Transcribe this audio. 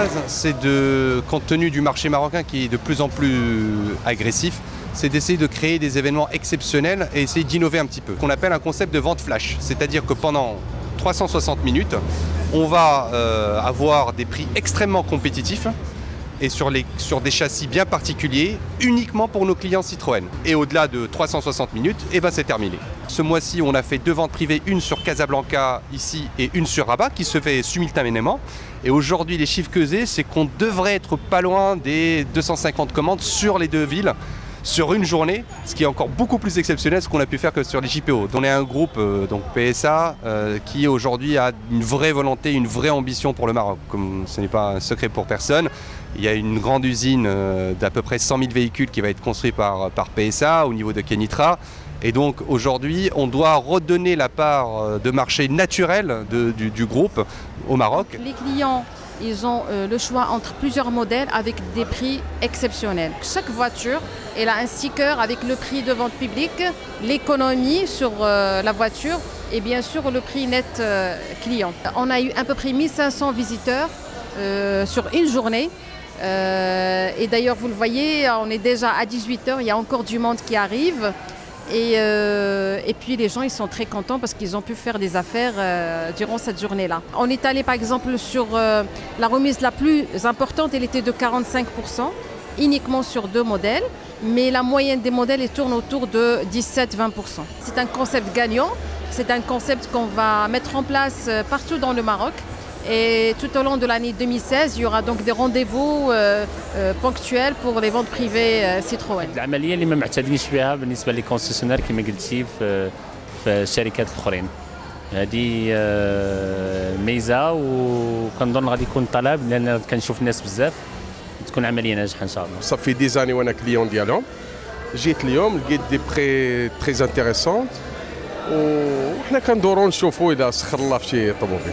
base, c'est compte tenu du marché marocain qui est de plus en plus agressif, c'est d'essayer de créer des événements exceptionnels et essayer d'innover un petit peu. Qu'on appelle un concept de vente flash, c'est-à-dire que pendant 360 minutes, on va avoir des prix extrêmement compétitifs et sur des châssis bien particuliers, uniquement pour nos clients Citroën. Et au-delà de 360 minutes, c'est terminé. Ce mois-ci, on a fait 2 ventes privées, une sur Casablanca ici et une sur Rabat, qui se fait simultanément. Et aujourd'hui, les chiffres que j'ai, c'est qu'on devrait être pas loin des 250 commandes sur les 2 villes, sur une journée, ce qui est encore beaucoup plus exceptionnel ce qu'on a pu faire que sur les JPO. On est un groupe, donc PSA, qui aujourd'hui a une vraie volonté, une vraie ambition pour le Maroc. Comme ce n'est pas un secret pour personne, il y a une grande usine d'à peu près 100 000 véhicules qui va être construite par PSA au niveau de Kenitra. Et donc aujourd'hui, on doit redonner la part de marché naturel du groupe au Maroc. Les clients, ils ont le choix entre plusieurs modèles avec des prix exceptionnels. Chaque voiture, elle a un sticker avec le prix de vente publique, l'économie sur la voiture et bien sûr le prix net client. On a eu à peu près 1500 visiteurs sur une journée. Et d'ailleurs, vous le voyez, on est déjà à 18 h, il y a encore du monde qui arrive. Et puis les gens ils sont très contents parce qu'ils ont pu faire des affaires durant cette journée-là. On est allé par exemple sur la remise la plus importante, elle était de 45%, uniquement sur 2 modèles, mais la moyenne des modèles elle tourne autour de 17-20%. C'est un concept gagnant, c'est un concept qu'on va mettre en place partout dans le Maroc. Et tout au long de l'année 2016, il y aura donc des rendez-vous ponctuels pour les ventes privées Citroën. العملية اللي ما معتادينش بها بالنسبة للكونسيسيونير كما قلتي في الشركات الأخرين. هذه ميزة وكنظن غادي يكون طلب لأن كنشوف الناس بزاف تكون عملية ناجحة إن شاء الله. صافي دي زاني وأنا كليون ديالهم. جيت اليوم لقيت دي بري تري انتيريسون وحنا كندورو نشوفوا إذا سخر الله في شي طوموبيل.